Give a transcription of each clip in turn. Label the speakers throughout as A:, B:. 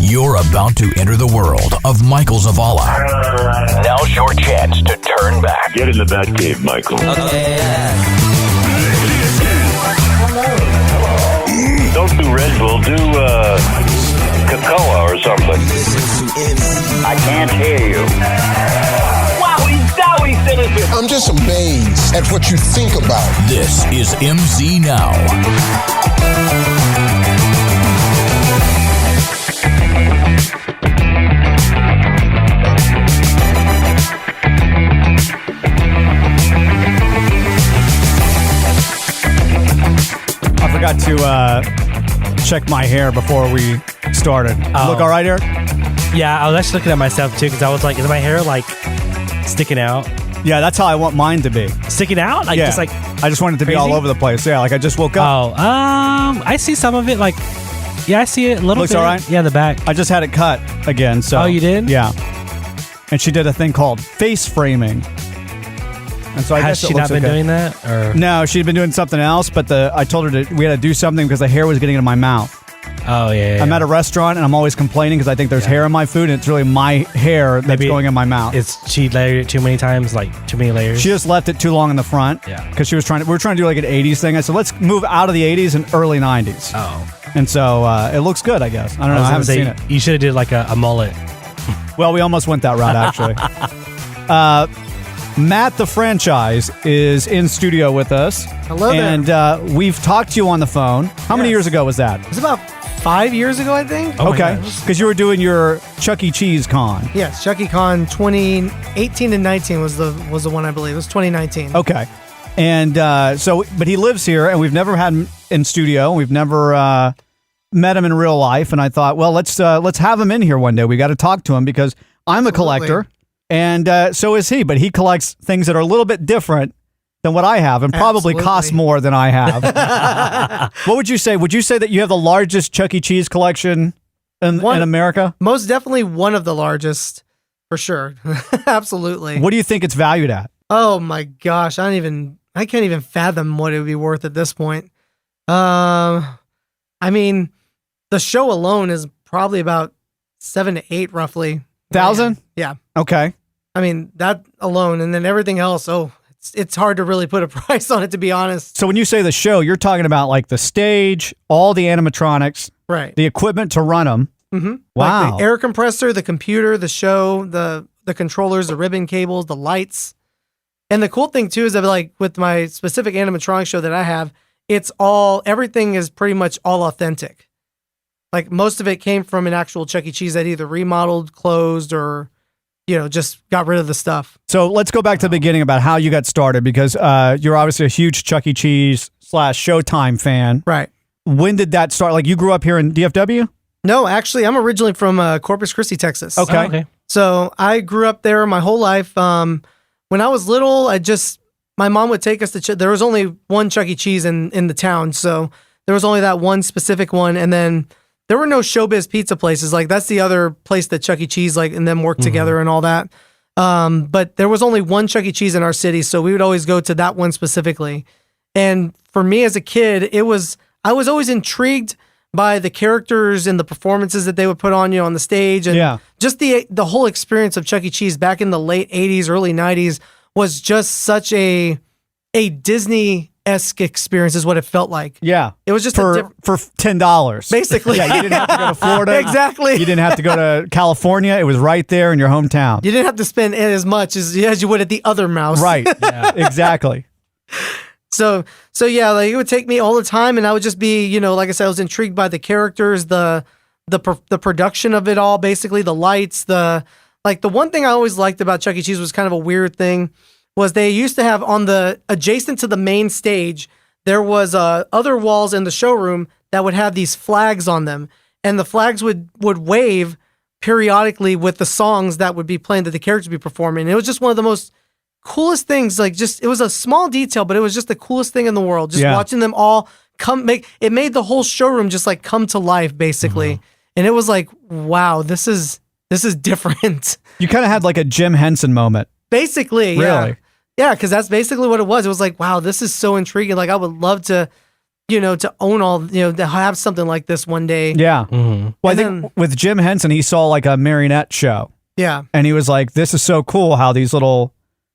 A: You're about to enter the world of Michael Zavala. Now's your chance to turn back.
B: Get in the Batcave, Michael.
C: Okay.
B: Don't do Red Bull, do cocoa or something.
D: I can't hear you.
E: I'm just amazed at what you think about.
A: This is MZNOW.
F: I forgot to check my hair before we started. Look all right, Eric?
G: Yeah, I was actually looking at myself too because I was like, is my hair like sticking out?
F: Yeah, that's how I want mine to be.
G: Sticking out? Like
F: Yeah.
G: just like
F: I just want it to be
G: crazy?
F: all over the place. Yeah, like I just woke up.
G: Oh, I see some of it like I see it a little
F: Looks
G: bit.
F: all right?
G: Yeah, in the back.
F: I just had it cut again. So
G: Oh, you did?
F: Yeah. And she did a thing called face framing. And so I
G: Has
F: guess it
G: she
F: looks
G: not been
F: okay.
G: doing that? Or
F: No, she'd been doing something else, but I told her we had to do something because the hair was getting into my mouth.
G: Oh yeah.
F: I'm at a restaurant and I'm always complaining because I think there's hair in my food and it's really my hair that's
G: Maybe
F: going in my mouth.
G: She layered it too many times, like too many layers.
F: She just left it too long in the front.
G: Yeah.
F: Because we were trying to do like an 80s thing. I said, let's move out of the 80s and early 90s.
G: Oh.
F: And so it looks good, I guess. I don't know. I haven't seen it.
G: You should have did like a mullet.
F: Well, we almost went that route, actually. Matt, the Franchize, is in studio with us.
H: Hello there.
F: And we've talked to you on the phone. How many
H: Yes.
F: years ago was that?
H: It was about 5 years ago, I think.
G: Oh my
F: Okay.
G: gosh.
F: Because you were doing your Chuck E. Cheese con.
H: Yes, Chucky Con 2018 and 19 was the one, I believe. It was 2019.
F: Okay. And but he lives here, and we've never had him in studio. We've never met him in real life. And I thought, well, let's have him in here one day. We got to talk to him because I'm a collector, and so is he. But he collects things that are a little bit different than what I have, and probably cost more than I have. What would you say? Would you say that you have the largest Chuck E. Cheese collection in America?
H: Most definitely one of the largest, for sure. Absolutely.
F: What do you think it's valued at?
H: Oh my gosh, I can't even fathom what it would be worth at this point. I mean, the show alone is probably about 7 to 8 roughly.
F: 1,000?
H: Yeah.
F: Okay.
H: I mean, that alone, and then everything else. Oh, it's hard to really put a price on it, to be honest.
F: So when you say the show, you're talking about like the stage, all the animatronics,
H: Right.
F: the equipment to run them.
H: Mm-hmm.
F: Wow.
H: Like the air compressor, the computer, the show, the controllers, the ribbon cables, the lights. And the cool thing too is that like with my specific animatronic show that I have, everything is pretty much all authentic. Like most of it came from an actual Chuck E. Cheese that either remodeled, closed, or just got rid of the stuff.
F: So let's go back to the beginning about how you got started, because you're obviously a huge Chuck E. Cheese / Showtime fan.
H: Right.
F: When did that start? Like you grew up here in DFW?
H: No, actually, I'm originally from Corpus Christi, Texas.
F: Okay.
G: Oh, okay.
H: So I grew up there my whole life. When I was little, my mom would take us to, there was only one Chuck E. Cheese in the town. So there was only that one specific one. And then there were no Showbiz pizza places. Like that's the other place that Chuck E. Cheese and them worked together and all that. But there was only one Chuck E. Cheese in our city. So we would always go to that one specifically. And for me as a kid, I was always intrigued by the characters and the performances that they would put on, on the stage. And just the whole experience of Chuck E. Cheese back in the late 80s, early 90s was just such a Disney-esque experience is what it felt like.
F: Yeah.
H: It was just
F: for $10.
H: Basically.
F: Yeah, you didn't have to go to Florida.
H: Exactly.
F: You didn't have to go to California. It was right there in your hometown.
H: You didn't have to spend as much as you would at the other mouse.
F: Right. Yeah. Exactly.
H: So yeah, like it would take me all the time, and I would just be, like I said, I was intrigued by the characters, the production of it all, basically the lights, the one thing I always liked about Chuck E. Cheese was kind of a weird thing, was they used to have on the adjacent to the main stage, there was other walls in the showroom that would have these flags on them, and the flags would wave periodically with the songs that would be playing that the characters would be performing. And it was just one of the most coolest things, it was a small detail, but it was just the coolest thing in the world. Just watching them all it made the whole showroom just like come to life, basically. Mm-hmm. And it was like, wow, this is different.
F: You kind of had like a Jim Henson moment.
H: Basically, yeah.
F: Really?
H: Yeah, because that's basically what it was. It was like, wow, this is so intriguing. Like I would love to to own to have something like this one day.
F: Yeah. Well, I think with Jim Henson, he saw like a marionette show.
H: Yeah.
F: And he was like, this is so cool how these little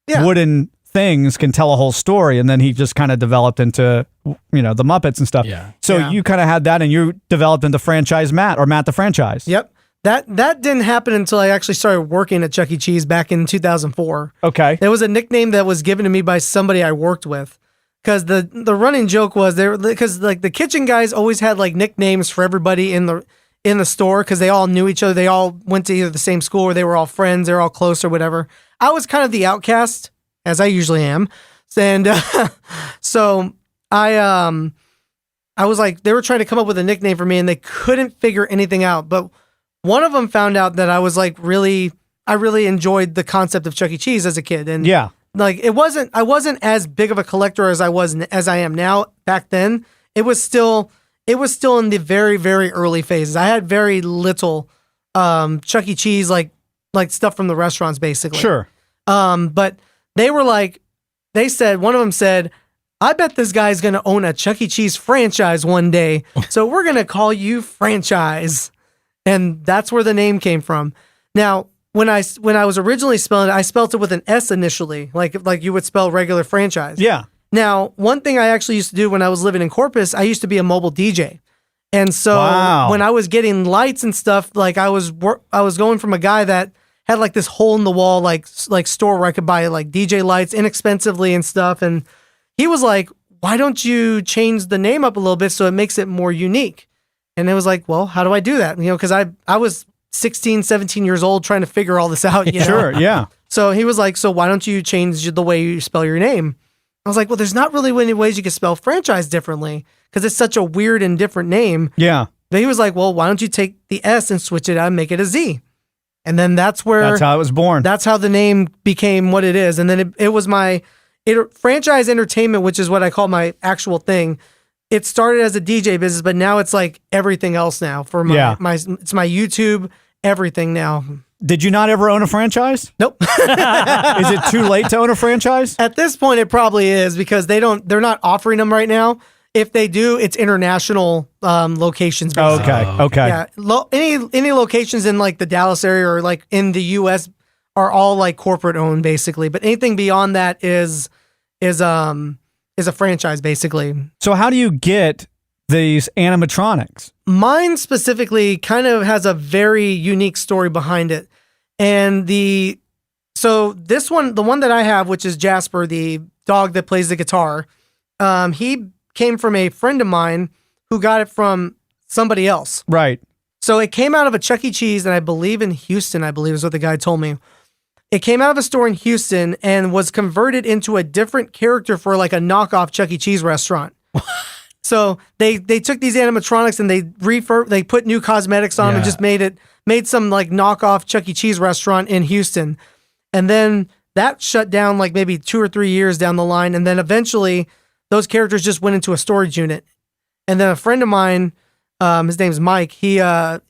F: wooden things can tell a whole story. And then he just kind of developed into, the Muppets and stuff.
G: Yeah.
F: So you kind of had that and you developed into Franchize Matt or Matt the Franchise.
H: Yep. That didn't happen until I actually started working at Chuck E. Cheese back in 2004.
F: Okay.
H: There was a nickname that was given to me by somebody I worked with. Because the running joke was because like the kitchen guys always had like nicknames for everybody in the store because they all knew each other. They all went to either the same school or they were all friends. They're all close or whatever. I was kind of the outcast, as I usually am, and so I was like they were trying to come up with a nickname for me and they couldn't figure anything out. But one of them found out that I was like I really enjoyed the concept of Chuck E. Cheese as a kid, and like I wasn't as big of a collector as I am now. Back then, it was still in the very, very early phases. I had very little Chuck E. Cheese like stuff from the restaurants basically.
F: Sure.
H: But one of them said, I bet this guy's going to own a Chuck E. Cheese franchise one day. So we're going to call you Franchize. And that's where the name came from. Now, when I was originally spelling it, I spelled it with an S initially, like you would spell regular franchise.
F: Yeah.
H: Now, one thing I actually used to do when I was living in Corpus, I used to be a mobile DJ. And so when I was getting lights and stuff, like I was going from a guy that had like this hole in the wall, like store where I could buy like DJ lights inexpensively and stuff. And he was like, why don't you change the name up a little bit so it makes it more unique? And it was like, well, how do I do that? Because I was 16, 17 years old trying to figure all this out.
F: Sure, yeah.
H: So he was like, so why don't you change the way you spell your name? I was like, well, there's not really any ways you can spell franchise differently because it's such a weird and different name.
F: Yeah.
H: But he was like, well, why don't you take the S and switch it out and make it a Z? And then that's how it was born. That's how the name became what it is. And then it was my Franchize Entertainment, which is what I call my actual thing. It started as a DJ business, but now it's like everything else now for it's my YouTube, everything now.
F: Did you not ever own a franchise?
H: Nope.
F: Is it too late to own a franchise?
H: At this point, it probably is because they're not offering them right now. If they do, it's international locations. Basically.
F: Okay.
H: Yeah. Any locations in like the Dallas area or like in the U.S. are all like corporate owned basically. But anything beyond that is a franchise basically. So
F: how do you get these animatronics?
H: Mine specifically kind of has a very unique story behind it. And so this one, the one that I have, which is Jasper, the dog that plays the guitar, he came from a friend of mine who got it from somebody else.
F: Right.
H: So it came out of a Chuck E. Cheese, and I believe in Houston, is what the guy told me. It came out of a store in Houston and was converted into a different character for like a knockoff Chuck E. Cheese restaurant. So they took these animatronics and they put new cosmetics on them and just made some like knockoff Chuck E. Cheese restaurant in Houston. And then that shut down like maybe 2 or 3 years down the line. And then eventually those characters just went into a storage unit. And then a friend of mine, his name's Mike, he had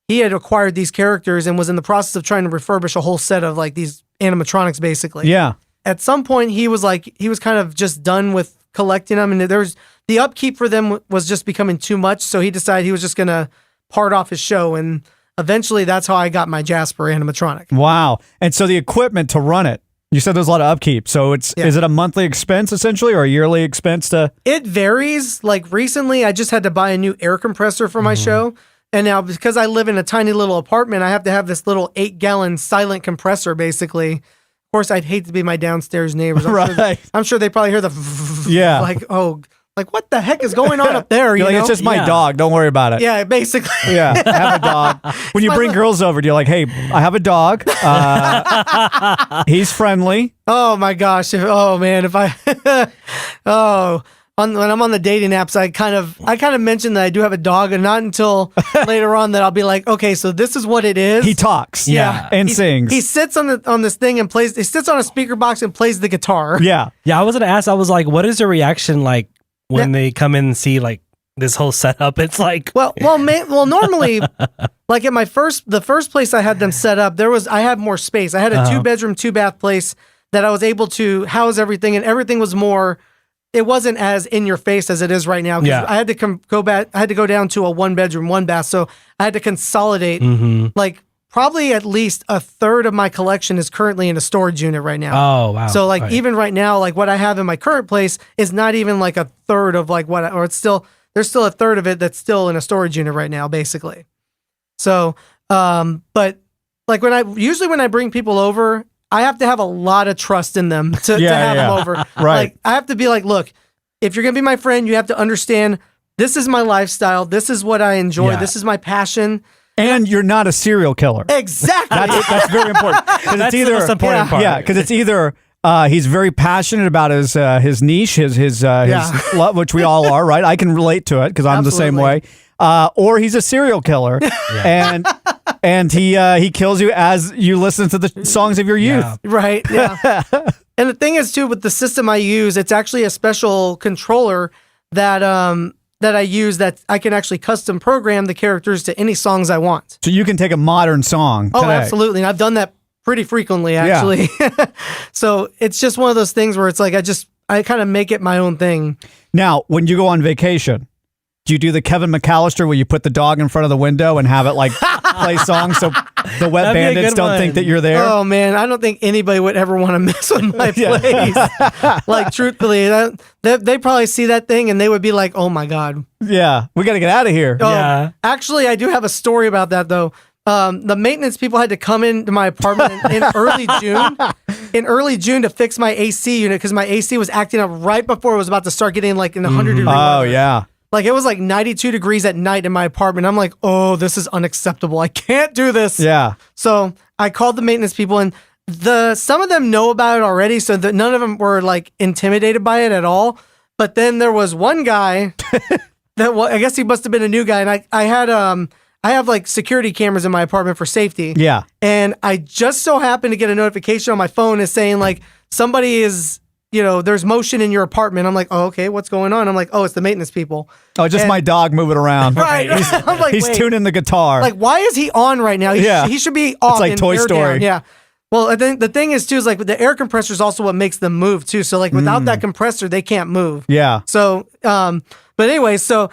H: acquired these characters and was in the process of trying to refurbish a whole set of like these animatronics basically.
F: Yeah.
H: At some point he was kind of just done with collecting them, and the upkeep for them was just becoming too much, so he decided he was just going to part off his show, and eventually that's how I got my Jasper animatronic.
F: Wow. And so the equipment to run it, you said there's a lot of upkeep, so is it a monthly expense essentially or a yearly expense to? It
H: varies. Like recently I just had to buy a new air compressor for my show, and now because I live in a tiny little apartment, I have to have this little 8-gallon silent compressor basically. Of course, I'd hate to be my downstairs neighbors. I'm sure they probably hear the like what the heck is going on up there?
F: You're like, it's just my dog. Don't worry about it.
H: Yeah, basically.
F: Yeah, I have a dog. When you bring girls over, you're like, hey, I have a dog. He's friendly.
H: Oh my gosh. When I'm on the dating apps, I kind of mention that I do have a dog, and not until later on that I'll be like, okay, so this is what it is.
F: He talks, and sings.
H: He sits on this thing and plays. He sits on a speaker box and plays the guitar.
F: Yeah.
G: I was gonna ask. I was like, what is your reaction like when they come in and see like this whole setup? It's like,
H: well, normally, like at the first place I had them set up, I had more space. I had a 2-bedroom, 2-bath place that I was able to house everything, and everything was more it wasn't as in your face as it is right now.
G: Yeah.
H: I had to go back. I had to go down to a 1-bedroom, 1-bath. So I had to consolidate. Like probably at least a third of my collection is currently in a storage unit right now.
G: Oh wow!
H: So like even right now, like what I have in my current place is not even like a third of like what, or it's still there's still a third of it that's still in a storage unit right now, basically. So, but like when I bring people over, I have to have a lot of trust in them to have them over.
F: Right.
H: Like I have to be like, look, if you're gonna be my friend, you have to understand this is my lifestyle. This is what I enjoy.
G: Yeah.
H: This is my passion.
F: And you're not a serial killer.
H: Exactly.
F: That's very important.
G: That's the most important part.
F: Yeah, because it's either he's very passionate about his niche, his love, which we all are, right? I can relate to it because I'm the same way. Or he's a serial killer, and he kills you as you listen to the songs of your youth.
G: Yeah.
H: Right. Yeah. And the thing is too, with the system I use, it's actually a special controller that I use that I can actually custom program the characters to any songs I want.
F: So you can take a modern song.
H: Oh,
F: today.
H: absolutely. And I've done that pretty frequently, actually. So it's just one of those things where it's like I kind of make it my own thing.
F: Now, when you go on vacation, do you do the Kevin McAllister where you put the dog in front of the window and have it like play songs so the wet
G: That'd be a
F: bandits
G: good
F: don't
G: one.
F: think that you're there?
H: Oh man, I don't think anybody would ever want to mess with my place. Like truthfully, they probably see that thing and they would be like, "Oh my god."
F: Yeah, we got to get out of here.
H: Oh,
G: Yeah.
H: Actually, I do have a story about that though. The maintenance people had to come into my apartment in early June. In early June to fix my AC unit because my AC was acting up right before it was about to start getting like in 100-degree
F: Oh,
H: weather.
F: yeah.
H: Like it was like 92 degrees at night in my apartment. I'm like, oh, this is unacceptable. I can't do this.
F: Yeah.
H: So I called the maintenance people and some of them know about it already. So that none of them were like intimidated by it at all. But then there was one guy that, well, I guess he must've been a new guy. And I have like security cameras in my apartment for safety.
F: Yeah.
H: And I just so happened to get a notification on my phone is saying like somebody is, there's motion in your apartment. I'm like, oh, okay, what's going on? I'm like, oh, it's the maintenance people.
F: Oh, just my dog moving around.
H: Right. I'm like,
F: He's
H: wait.
F: tuning the guitar.
H: Like, why is he on right now? He should be off.
F: It's like
H: and
F: Toy
H: air
F: Story.
H: down. Yeah. Well, I think the thing is too is like the air compressor is also what makes them move too. So like without that compressor, they can't move.
F: Yeah.
H: So, but anyway, so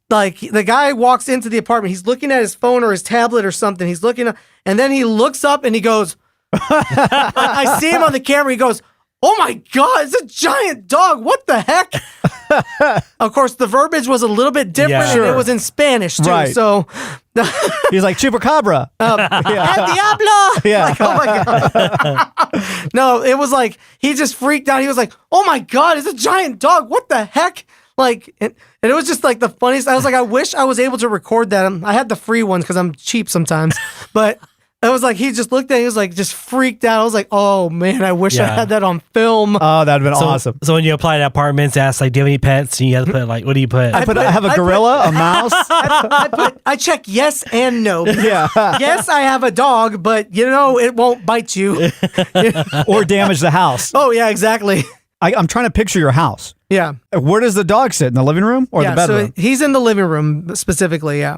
H: like the guy walks into the apartment, he's looking at his phone or his tablet or something. He's looking, and then he looks up and he goes, I see him on the camera. He goes, "Oh my God, it's a giant dog. What the heck?" Of course, the verbiage was a little bit different and it was in Spanish too.
F: Right.
H: So
F: He's like, Chupacabra.
H: El Diablo!
F: Yeah.
H: Like, oh my God. No, it was like, he just freaked out. He was like, "Oh my God, it's a giant dog. What the heck?" Like, and it was just like the funniest. I was like, I wish I was able to record that. I had the free ones because I'm cheap sometimes. But it was like, he just looked at it. He was like, just freaked out. I was like, oh man, I wish I had that on film.
F: Oh, that'd have been awesome.
G: So when you apply to apartments, ask like, do you have any pets? And you have to put like, what do you put?
F: I have a gorilla, a mouse.
H: I check yes and no.
F: Yeah.
H: Yes, I have a dog, but it won't bite you.
F: Or damage the house.
H: Oh yeah, exactly.
F: I'm trying to picture your house.
H: Yeah.
F: Where does the dog sit? In the living room or the bedroom?
H: So he's in the living room specifically, yeah.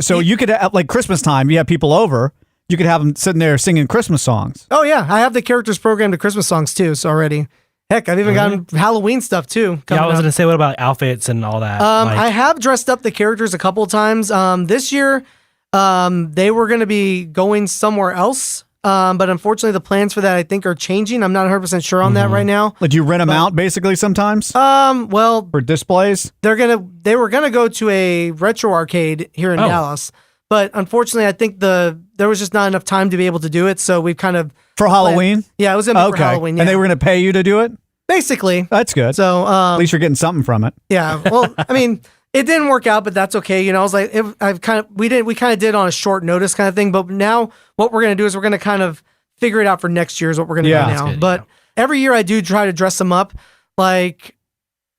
F: So you could, like Christmas time, you have people over, you could have them sitting there singing Christmas songs.
H: Oh yeah, I have the characters programmed to Christmas songs too, so already. Heck, I've even gotten Halloween stuff too.
G: Yeah, I was going to say, what about outfits and all that?
H: I have dressed up the characters a couple of times. This year, they were going to be going somewhere else. But unfortunately, the plans for that I think are changing. I'm not 100% sure on that right now.
F: Like, do you rent them out basically sometimes?
H: Well,
F: For displays?
H: they were gonna go to a retro arcade here in Dallas, but unfortunately, I think there was just not enough time to be able to do it. So we've kind of
F: For Halloween?
H: Yeah, it was gonna be for Halloween. Yeah.
F: And they were going to pay you to do it?
H: basically.
F: That's good.
H: So
F: At least you're getting something from it.
H: yeah. Well, I mean, it didn't work out, but that's okay. I was like, we kind of did on a short notice kind of thing. But now what we're gonna do is we're gonna kind of figure it out for next year is what we're gonna do now.
G: Good,
H: but every year I do try to dress them up. Like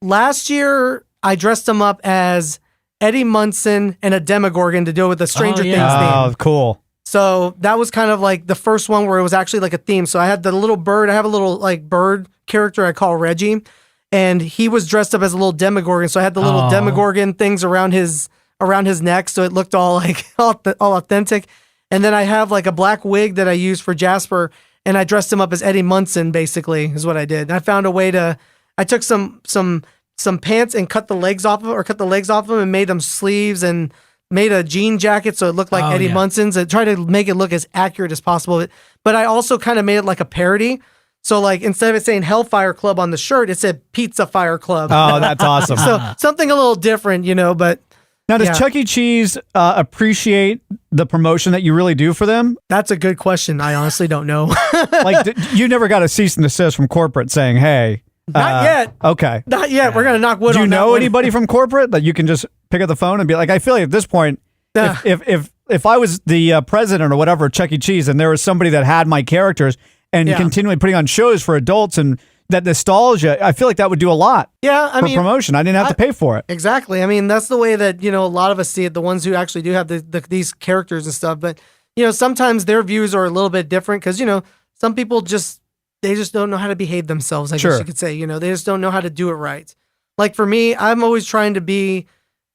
H: last year, I dressed them up as Eddie Munson and a Demogorgon to deal with the Stranger Things theme.
F: Oh, cool.
H: So that was kind of like the first one where it was actually like a theme. So I had the little bird. I have a little like bird character I call Reggie, and he was dressed up as a little Demogorgon. So I had the little Demogorgon things around his neck, so it looked all like all authentic. And then I have like a black wig that I used for Jasper, and I dressed him up as Eddie Munson. Basically, is what I did. And I found a way to I took some pants and cut the legs off of them and made them sleeves and made a jean jacket so it looked like Eddie Munson's. I tried to make it look as accurate as possible, but I also kind of made it like a parody. So like instead of it saying Hellfire Club on the shirt, it said Pizza Fire Club.
F: Oh, that's awesome.
H: So something a little different, but
F: now does Chuck E. Cheese appreciate the promotion that you really do for them?
H: That's a good question. I honestly don't know.
F: Like you never got a cease and desist from corporate saying, "Hey."
H: Not yet.
F: Okay.
H: Not yet. We're gonna knock wood on that.
F: Do you know
H: one.
F: anybody from corporate that you can just pick up the phone and be like, I feel like at this point, if I was the president or whatever of Chuck E. Cheese and there was somebody that had my characters and continually putting on shows for adults and that nostalgia, I feel like that would do a lot.
H: Yeah, I
F: for
H: mean,
F: promotion. I didn't have to pay for it.
H: Exactly. I mean, that's the way that a lot of us see it. The ones who actually do have these characters and stuff, but sometimes their views are a little bit different because some people they just don't know how to behave themselves, I guess you could say. They just don't know how to do it right. Like for me, I'm always trying to be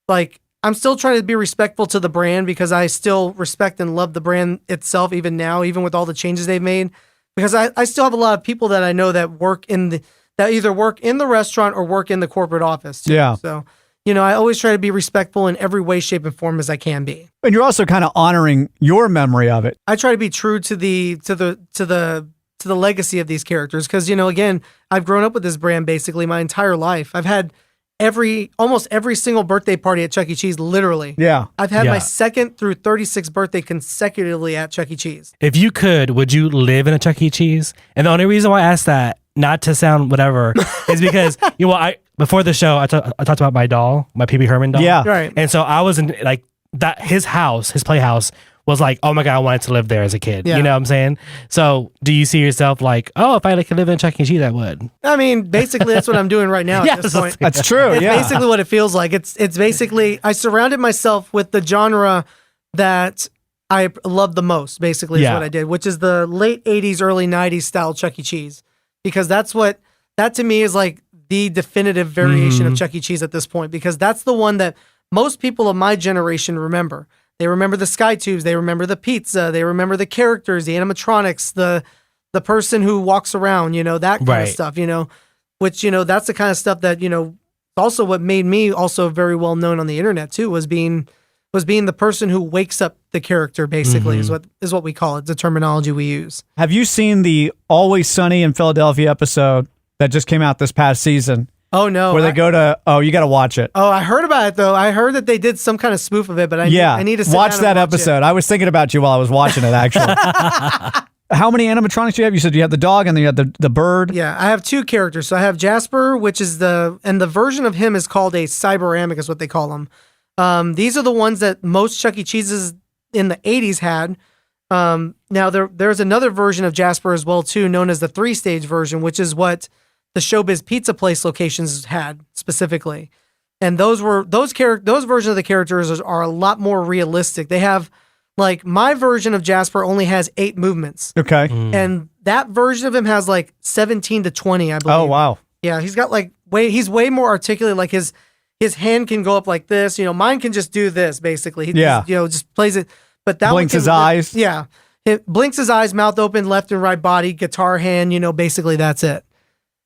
H: I'm still trying to be respectful to the brand because I still respect and love the brand itself even now, even with all the changes they've made. Because I still have a lot of people that I know that either work in the restaurant or work in the corporate office too. Yeah. So, I always try to be respectful in every way, shape, and form as I can be.
F: And you're also kind of honoring your memory of it.
H: I try to be true to the legacy of these characters because again, I've grown up with this brand basically my entire life. I've had almost every single birthday party at Chuck E. Cheese, literally.
F: Yeah.
H: I've had my second through 36th birthday consecutively at Chuck E. Cheese.
G: If you could, would you live in a Chuck E. Cheese? And the only reason why I asked that, not to sound whatever, is because before the show I talked about my doll, my Pee Wee Herman doll.
F: Yeah.
H: Right.
G: And so I was in that his playhouse was like, oh my God, I wanted to live there as a kid.
H: Yeah.
G: You know what I'm saying? So do you see yourself like, oh, if I could live in Chuck E. Cheese, I would?
H: I mean, basically that's what I'm doing right now at this point.
F: That's true.
H: It's basically what it feels like. It's basically, I surrounded myself with the genre that I love the most, basically, is what I did, which is the late 80s, early 90s style Chuck E. Cheese. Because that to me is like the definitive variation of Chuck E. Cheese at this point, because that's the one that most people of my generation remember. They remember the sky tubes. They remember the pizza. They remember the characters, the animatronics, the person who walks around, that kind of stuff, which, that's the kind of stuff that, also what made me also very well known on the internet too, was being the person who wakes up the character, basically, is what we call it, the terminology we use.
F: Have you seen the Always Sunny in Philadelphia episode that just came out this past season?
H: Oh, no.
F: Where they go to, you got to watch it.
H: Oh, I heard about it, though. I heard that they did some kind of spoof of it, but I need to sit
F: watch
H: down
F: that
H: and watch
F: episode.
H: it.
F: I was thinking about you while I was watching it, actually. How many animatronics do you have? You said you have the dog and then you have the bird.
H: Yeah, I have two characters. So I have Jasper, which is the version of him is called a Cyberamic, is what they call him. These are the ones that most Chuck E. Cheese's in the 80s had. Now, there's another version of Jasper as well, too, known as the 3-stage version, which is what the Showbiz Pizza Place locations had specifically. And those versions of the characters are a lot more realistic. They have, my version of Jasper only has 8 movements.
F: Okay.
H: And that version of him has 17 to 20, I believe.
F: Oh, wow.
H: Yeah, he's got he's way more articulate. Like his hand can go up like this. Mine can just do this, basically. He just plays it. But that
F: blinks his eyes.
H: Yeah. It blinks his eyes, mouth open, left and right body, guitar hand, basically that's it.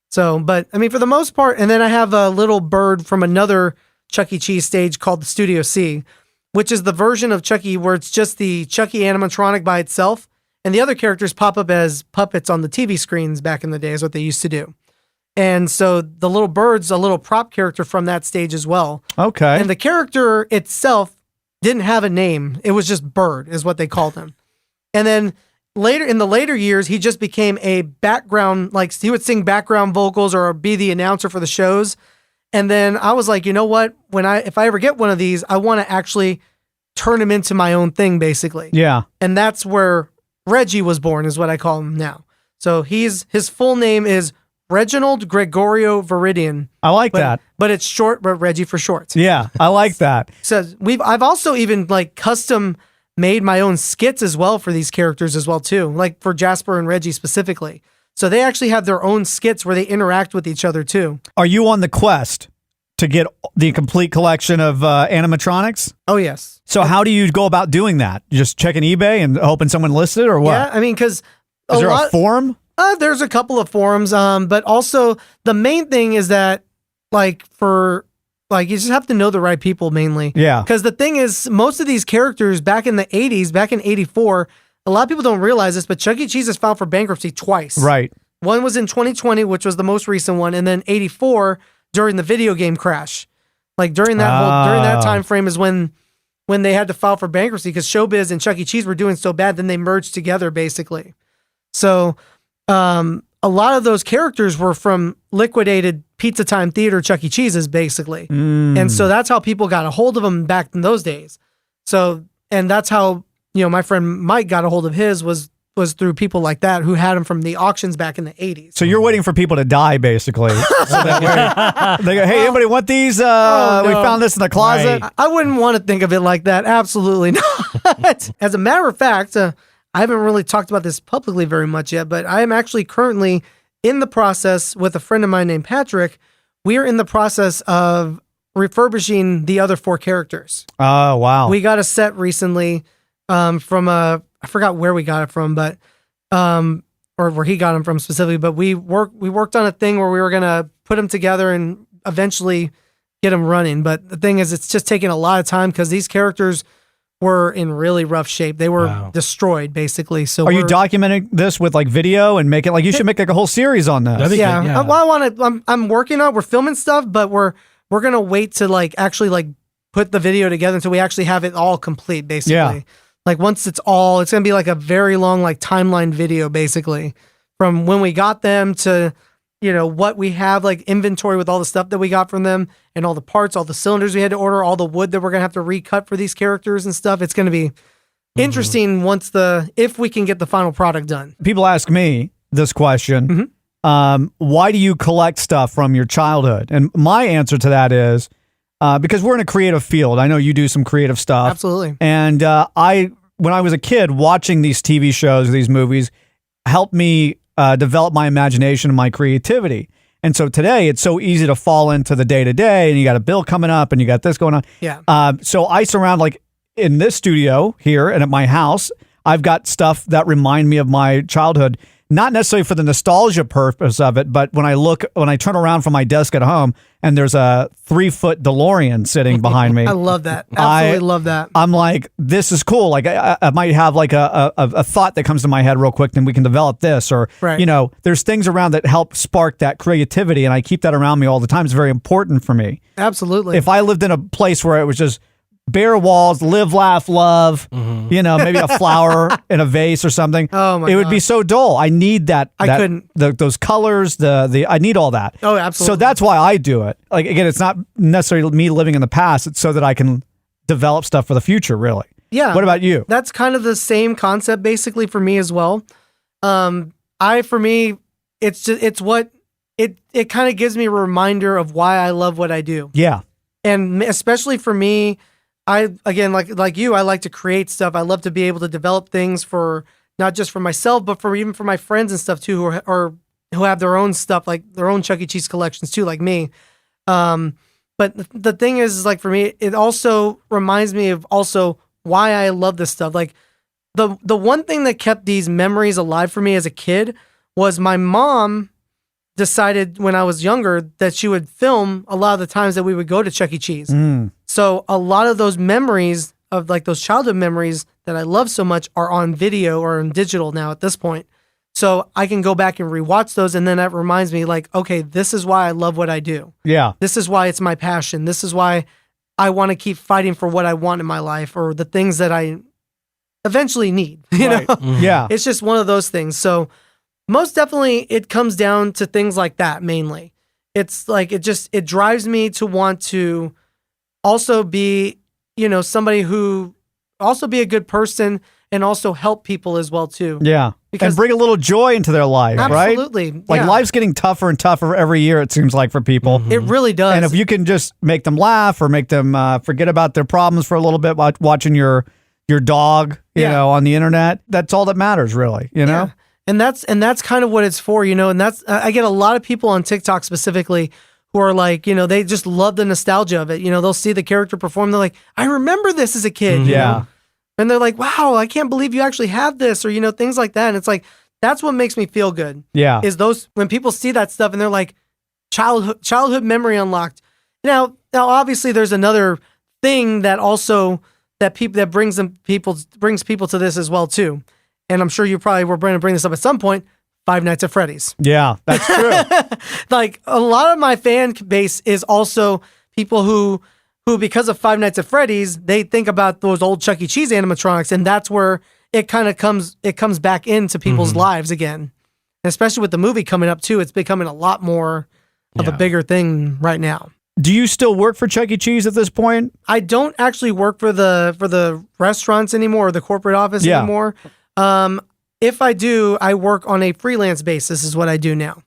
H: So, but I mean, for the most part, and then I have a little bird from another Chuck E. Cheese stage called the Studio C, which is the version of Chuck E. where it's just the Chuck E. animatronic by itself. And the other characters pop up as puppets on the TV screens back in the day is what they used to do. And so the little bird's a little prop character from that stage as well.
F: Okay.
H: And the character itself didn't have a name. It was just Bird is what they called him. And then in the later years, he just became a background, he would sing background vocals or be the announcer for the shows. And then I was like, you know what? If I ever get one of these, I want to actually turn him into my own thing, basically.
F: Yeah.
H: And that's where Reggie was born, is what I call him now. So his full name is Reginald Gregorio Viridian.
F: I like that.
H: But it's short, but Reggie for short.
F: Yeah, I like that.
H: So I've also even custom made my own skits as well for these characters as well too, like for Jasper and Reggie specifically. So they actually have their own skits where they interact with each other too.
F: Are you on the quest to get the complete collection of animatronics?
H: Oh, yes.
F: So how do you go about doing that? You just checking eBay and hoping someone lists it or what?
H: Yeah, I mean, because
F: Is there a form?
H: There's a couple of forums, but also the main thing is that you just have to know the right people mainly.
F: Yeah.
H: Because the thing is, most of these characters back in the 80s, back in 84, a lot of people don't realize this, but Chuck E. Cheese has filed for bankruptcy twice.
F: Right.
H: One was in 2020, which was the most recent one, and then 84 during the video game crash. Like during that time frame is when they had to file for bankruptcy because Showbiz and Chuck E. Cheese were doing so bad, then they merged together basically. So a lot of those characters were from liquidated Pizza Time Theater Chuck E. Cheese's basically. And so that's how people got a hold of them back in those days. So, and that's how, my friend Mike got a hold of his was through people like that who had them from the auctions back in the 80s.
F: So you're waiting for people to die, basically. So that way, they go, hey, anybody want these? We found this in the closet.
G: Right.
H: I wouldn't want to think of it like that. Absolutely not. As a matter of fact, I haven't really talked about this publicly very much yet, but I am actually currently in the process with a friend of mine named Patrick. We are in the process of refurbishing the other 4 characters.
F: Oh, wow.
H: We got a set recently from I forgot where we got it from, but or where he got them from specifically. But we worked on a thing where we were gonna put them together and eventually get them running. But the thing is, it's just taking a lot of time because these characters were in really rough shape. They were destroyed basically. So
F: are you documenting this with like video and make it like you should make like a whole series on this?
H: Yeah. Well, I'm working on. We're filming stuff, but we're gonna wait to actually put the video together until we actually have it all complete. Basically.
F: Yeah.
H: Like once it's going to be like a very long timeline video basically from when we got them to, what we have inventory with all the stuff that we got from them and all the parts, all the cylinders we had to order, all the wood that we're going to have to recut for these characters and stuff. It's going to be interesting if we can get the final product done.
F: People ask me this question. Why do you collect stuff from your childhood? And my answer to that is, because we're in a creative field. I know you do some creative stuff.
H: Absolutely.
F: And when I was a kid, watching these TV shows, these movies, helped me develop my imagination and my creativity. And so today, it's so easy to fall into the day-to-day, and you got a bill coming up, and you got this going on.
H: Yeah.
F: So I surround, in this studio here and at my house, I've got stuff that remind me of my childhood. Not necessarily for the nostalgia purpose of it, but when I turn around from my desk at home and there's a 3-foot DeLorean sitting behind me.
H: I love that. Absolutely love that.
F: I'm like, this is cool. I might have a thought that comes to my head real quick, then we can develop this. Or, there's things around that help spark that creativity, and I keep that around me all the time. It's very important for me.
H: Absolutely.
F: If I lived in a place where it was just bare walls, live, laugh, love, maybe a flower in a vase or something.
H: Oh my
F: It would be so dull. I need that.
H: I couldn't.
F: Those colors, I need all that.
H: Oh, absolutely.
F: So that's why I do it. Again, it's not necessarily me living in the past. It's so that I can develop stuff for the future, really.
H: Yeah.
F: What about you?
H: That's kind of the same concept basically for me as well. For me, it kind of gives me a reminder of why I love what I do.
F: Yeah.
H: And especially for me, like you, I like to create stuff. I love to be able to develop things for not just for myself, but even for my friends and stuff too, who have their own stuff, like their own Chuck E. Cheese collections too, like me. But the thing is for me, it also reminds me of also why I love this stuff. Like the one thing that kept these memories alive for me as a kid was my mom decided when I was younger that she would film a lot of the times that we would go to Chuck E. Cheese. So a lot of those memories of those childhood memories that I love so much are on video or in digital now at this point. So I can go back and rewatch those, and then that reminds me okay, this is why I love what I do.
F: Yeah.
H: This is why it's my passion. This is why I want to keep fighting for what I want in my life or the things that I eventually need. You know?
F: Yeah.
H: It's just one of those things. So most definitely it comes down to things like that mainly. It's it drives me to want to also be, somebody who also be a good person and also help people as well too.
F: Yeah.
H: Because
F: and bring a little joy into their life, right?
H: Absolutely.
F: Life's getting tougher and tougher every year, it seems like, for people.
H: It really does.
F: And if you can just make them laugh or make them forget about their problems for a little bit watching your dog, you know, on the internet, that's all that matters, really, you know?
H: And that's kind of what it's for, and that's, I get a lot of people on TikTok specifically who are they just love the nostalgia of it. They'll see the character perform. They're like, I remember this as a kid. You know? And they're like, wow, I can't believe you actually have this, or, things like that. And it's that's what makes me feel good.
F: Yeah.
H: Is those when people see that stuff and they're like, childhood memory unlocked. Now obviously there's another thing that also brings people to this as well too. And I'm sure you probably were going to bring this up at some point. Five Nights at Freddy's.
F: Yeah, that's true.
H: Like a lot of my fan base is also people who because of Five Nights at Freddy's, they think about those old Chuck E. Cheese animatronics, and that's where it kind of comes back into people's lives again. And especially with the movie coming up too, it's becoming a lot more of a bigger thing right now.
F: Do you still work for Chuck E. Cheese at this point?
H: I don't actually work for the restaurants anymore or the corporate office anymore. If I do, I work on a freelance basis is what I do now.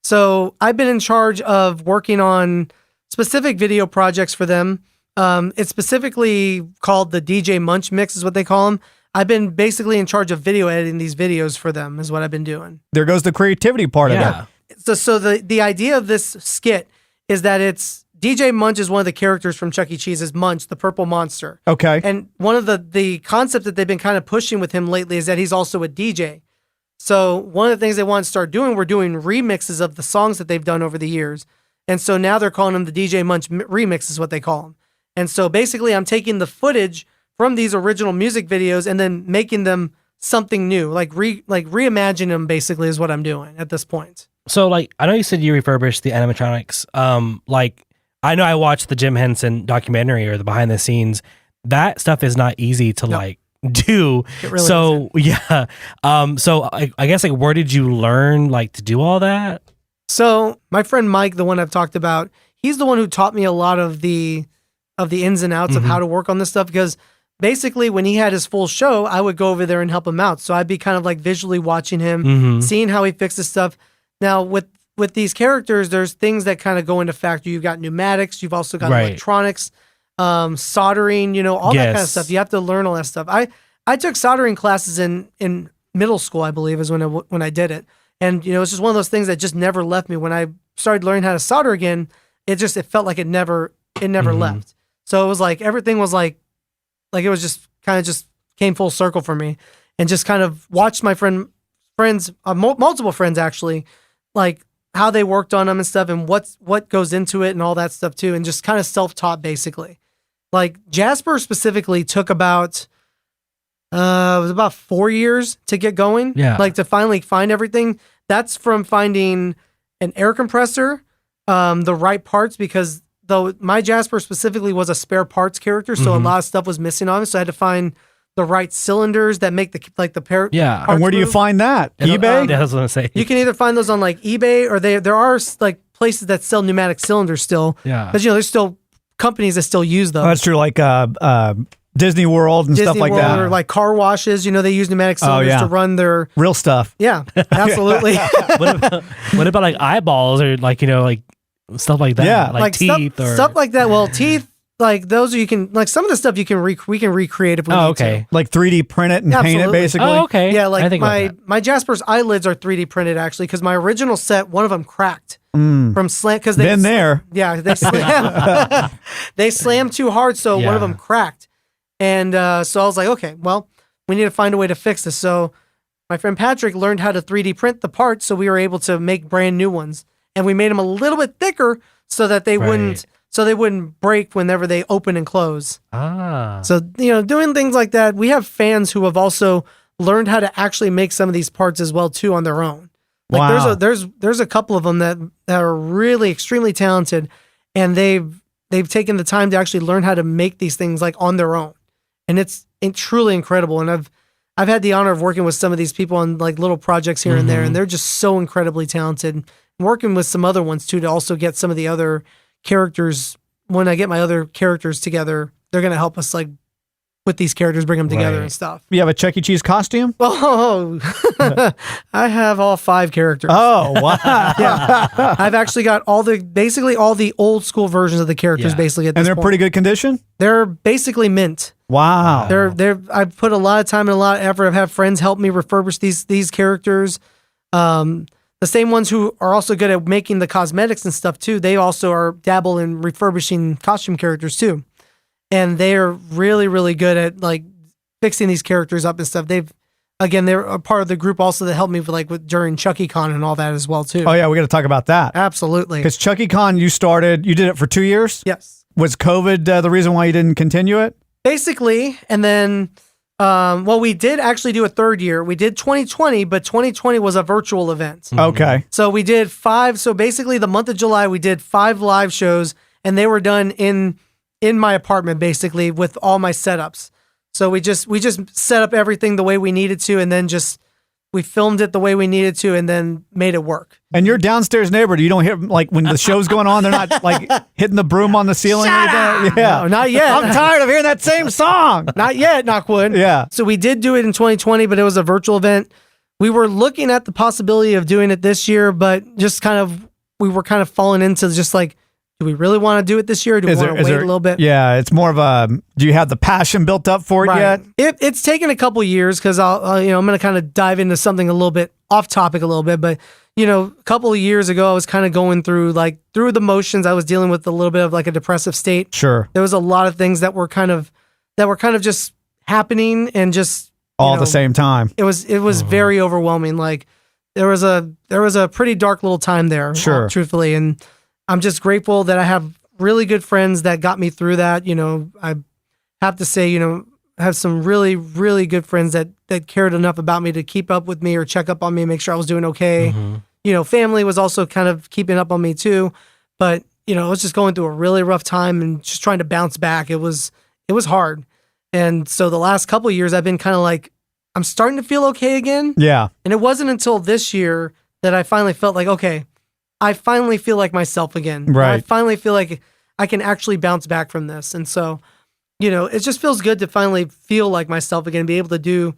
H: So I've been in charge of working on specific video projects for them. It's specifically called the DJ Munch Mix is what they call them. I've been basically in charge of video editing these videos for them is what I've been doing.
F: There goes the creativity part of it.
H: So the idea of this skit is that it's DJ Munch is one of the characters from Chuck E. Cheese's Munch, the purple monster.
F: Okay.
H: And one of the concepts that they've been kind of pushing with him lately is that he's also a DJ. So one of the things they want to start doing, we're doing remixes of the songs that they've done over the years. And so now they're calling them the DJ Munch remix is what they call them. And so basically I'm taking the footage from these original music videos and then making them something new, like reimagine them basically is what I'm doing at this point.
G: So like, I know you said you refurbished the animatronics. Like, I know I watched the Jim Henson documentary or the behind the scenes. That stuff is not easy to like do.
H: It really
G: so yeah. So I guess like where did you learn like to do all that?
H: So my friend Mike, the one I've talked about, he's the one who taught me a lot of the ins and outs of how to work on this stuff, because basically when he had his full show, I would go over there and help him out. So I'd be kind of like visually watching him, seeing how he fixes stuff. Now with these characters, there's things that kind of go into factor. You've got pneumatics, you've also got electronics, soldering, all that kind of stuff. You have to learn all that stuff. I took soldering classes in middle school, I believe, is when I did it. And, it's just one of those things that just never left me. When I started learning how to solder again, it felt like it never left. So it was like, everything was like it was just kind of just came full circle for me, and just kind of watched my friends, multiple friends actually, like how they worked on them and stuff, and what goes into it and all that stuff too. And just kind of self-taught basically. Like Jasper specifically took about, it was about 4 years to get going.
G: Yeah.
H: Like to finally find everything. That's from finding an air compressor, the right parts, because though my Jasper specifically was a spare parts character, so a lot of stuff was missing on it. So I had to find the right cylinders that make the pair.
G: Yeah.
F: And where do you find that? eBay?
G: Yeah, I was going to say.
H: You can either find those on like eBay, or there are like places that sell pneumatic cylinders still.
G: Yeah.
H: Because there's still companies that still use those.
F: Oh, that's true. Like Disney World and
H: Disney
F: stuff like
H: World,
F: that.
H: or like car washes, they use pneumatic cylinders to run their
F: real stuff.
H: Yeah, absolutely.
G: what about like eyeballs or like like stuff like that?
F: Yeah,
G: like teeth or
H: stuff like that. Well, teeth, like those you can, like some of the stuff we can recreate if we need to.
F: Like 3D print it and paint it basically.
G: Oh, okay.
H: Yeah, like
G: I think
H: my Jasper's eyelids are 3D printed actually, because my original set, one of them cracked from slam, because
F: Been there.
H: Yeah, they slam, they slammed too hard, so one of them cracked. And so I was like, okay, well, we need to find a way to fix this. So my friend Patrick learned how to 3D print the parts, so we were able to make brand new ones. And we made them a little bit thicker so that they wouldn't break whenever they open and close. So, doing things like that. We have fans who have also learned how to actually make some of these parts as well too on their own. Like
F: wow.
H: there's a couple of them that are really extremely talented, and they've taken the time to actually learn how to make these things like on their own. And it's truly incredible. And I've had the honor of working with some of these people on like little projects here and there, and they're just so incredibly talented. Working with some other ones too, to also get some of the other characters. When I get my other characters together, they're going to help us like with these characters, bring them together and stuff.
F: You have a Chuck E. Cheese costume?
H: Oh, I have all 5 characters.
F: Oh, wow.
H: Yeah. I've actually got basically all the old school versions of the characters basically at this
F: And they're
H: point.
F: pretty good condition?
H: They're basically mint.
F: Wow.
H: I've put a lot of time and a lot of effort. I've had friends help me refurbish these characters. The same ones who are also good at making the cosmetics and stuff too. They also are dabble in refurbishing costume characters too. And they're really, really good at like fixing these characters up and stuff. again, they're a part of the group also that helped me during ChuckeCon and all that as well too.
F: Oh yeah, we got to talk about that.
H: Absolutely.
F: Because ChuckeCon, you did it for 2 years?
H: Yes.
F: Was COVID the reason why you didn't continue it?
H: Basically, and then, we did actually do a third year. We did 2020, but 2020 was a virtual event.
F: Okay.
H: So we did 5. So basically, the month of July, we did 5 live shows, and they were done in my apartment, basically, with all my setups. So we just set up everything the way we needed to, and then we filmed it the way we needed to, and then made it work.
F: And your downstairs neighbor, you don't hear like when the show's going on, they're not like hitting the broom on the ceiling or anything? Yeah.
H: No, not yet.
F: I'm tired of hearing that same song.
H: Not yet, knock wood.
F: Yeah.
H: So we did do it in 2020, but it was a virtual event. We were looking at the possibility of doing it this year, but we were kind of falling into just like, do we really want to do it this year? Or do we want to wait a little bit?
F: Yeah, it's more of a, do you have the passion built up for it yet?
H: It's taken a couple years because I'm going to kind of dive into something a little bit off topic a little bit, but a couple of years ago, I was kind of going through the motions. I was dealing with a little bit of like a depressive state.
F: Sure.
H: There was a lot of things that were kind of just happening and just
F: all at the same time.
H: It was very overwhelming. Like there was a pretty dark little time there.
F: Sure.
H: Truthfully. And I'm just grateful that I have really good friends that got me through that. I have to say, I have some really, really good friends that cared enough about me to keep up with me or check up on me and make sure I was doing okay. Family was also kind of keeping up on me too. But, I was just going through a really rough time and just trying to bounce back. It was hard. And so the last couple of years, I've been kind of like, I'm starting to feel okay again.
F: Yeah.
H: And it wasn't until this year that I finally felt like, okay, I finally feel like myself again.
F: Right.
H: I finally feel like I can actually bounce back from this. And so, it just feels good to finally feel like myself again, be able to do,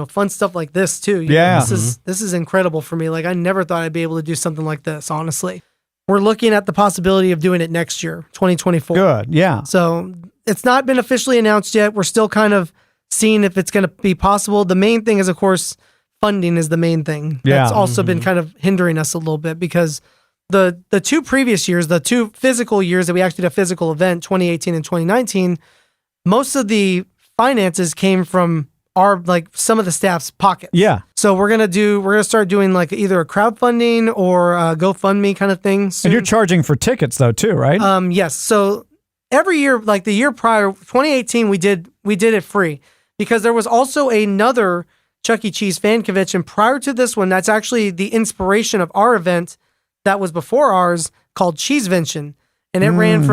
H: fun stuff like this too. This is incredible for me. Like I never thought I'd be able to do something like this, honestly. We're looking at the possibility of doing it next year, 2024.
F: Good. Yeah.
H: So it's not been officially announced yet. We're still kind of seeing if it's going to be possible. The main thing is, of course, funding is the main thing.
F: Yeah.
H: That's also been kind of hindering us a little bit because the 2 previous years, the 2 physical years that we actually did a physical event, 2018 and 2019, most of the finances came from some of the staff's pockets.
F: Yeah.
H: So we're going to start doing like either a crowdfunding or a GoFundMe kind of thing soon.
F: And you're charging for tickets though too, right?
H: Yes. So every year, like the year prior, 2018, we did it free because there was also another Chuck E. Cheese fan convention prior to this one. That's actually the inspiration of our event that was before ours called Cheesevention. And it ran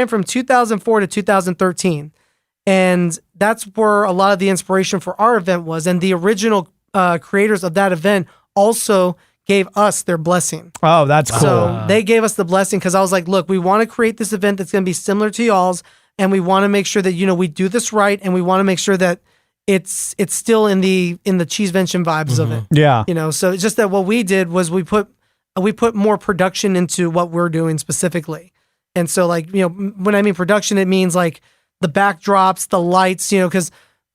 H: from 2004 to 2013. And that's where a lot of the inspiration for our event was. And the original creators of that event also gave us their blessing.
F: Oh, that's cool.
H: So they gave us the blessing because I was like, look, we want to create this event that's going to be similar to y'all's. And we want to make sure that, we do this right. And we want to make sure that it's still in the Cheesevention vibes of it.
F: Yeah.
H: So it's just that what we did was we put more production into what we're doing specifically. And so when I mean production, it means like the backdrops, the lights, because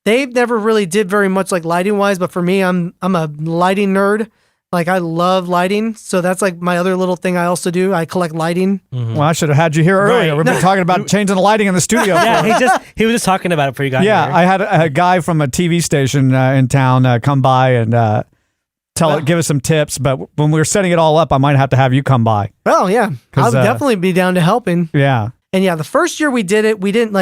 H: they never really did very much like lighting wise. But for me, I'm a lighting nerd. Like I love lighting. So that's like my other little thing I also do. I collect lighting.
F: Well, I should have had you here earlier.
G: Right.
F: We've been talking about changing the lighting in the studio.
G: Yeah, he was just talking about it before you got here.
F: I had a guy from a TV station in town come by and give us some tips. But when we were setting it all up, I might have to have you come by.
H: Well, yeah, I'll definitely be down to helping.
F: Yeah.
H: And yeah, the first year we did it, we didn't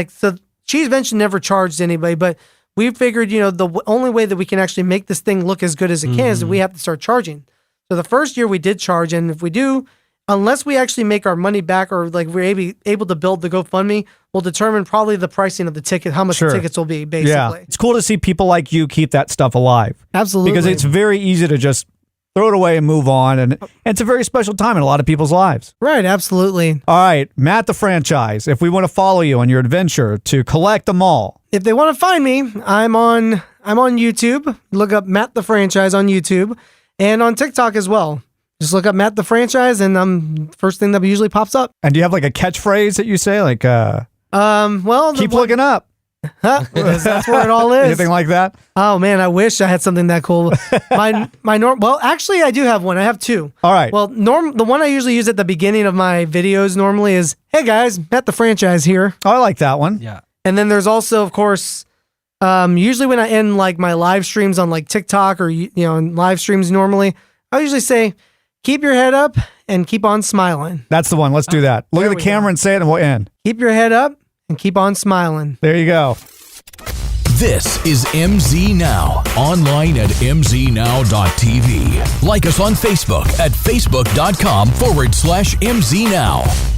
H: Cheesevention never charged anybody, but we figured, the only way that we can actually make this thing look as good as it can is that we have to start charging. So the first year we did charge, and if we do, unless we actually make our money back or like we're able to build the GoFundMe, we'll determine probably the pricing of the ticket, how much the tickets will be, basically.
F: Yeah. It's cool to see people like you keep that stuff alive.
H: Absolutely.
F: Because it's very easy to just throw it away and move on. And it's a very special time in a lot of people's lives.
H: Right, absolutely.
F: All right, Matt the Franchise, if we want to follow you on your adventure to collect them all.
H: If they want to find me, I'm on YouTube. Look up Matt the Franchise on YouTube and on TikTok as well. Just look up Matt the Franchise and first thing that usually pops up.
F: And do you have like a catchphrase that you say? Like keep looking up.
H: That's where it all is.
F: Anything like that?
H: Oh man, I wish I had something that cool. Well, actually I do have one. I have 2.
F: All right.
H: Well, the one I usually use at the beginning of my videos normally is, "Hey guys, Matt the Franchise here."
F: Oh, I like that one.
G: Yeah.
H: And then there's also, of course, Usually when I end like my live streams on like TikTok or, in live streams normally, I usually say, keep your head up and keep on smiling.
F: That's the one. Let's do that. Look at the camera and say it and we'll end.
H: Keep your head up and keep on smiling.
F: There you go.
A: This is MZNOW, online at mznow.tv. Like us on Facebook at facebook.com/MZNOW.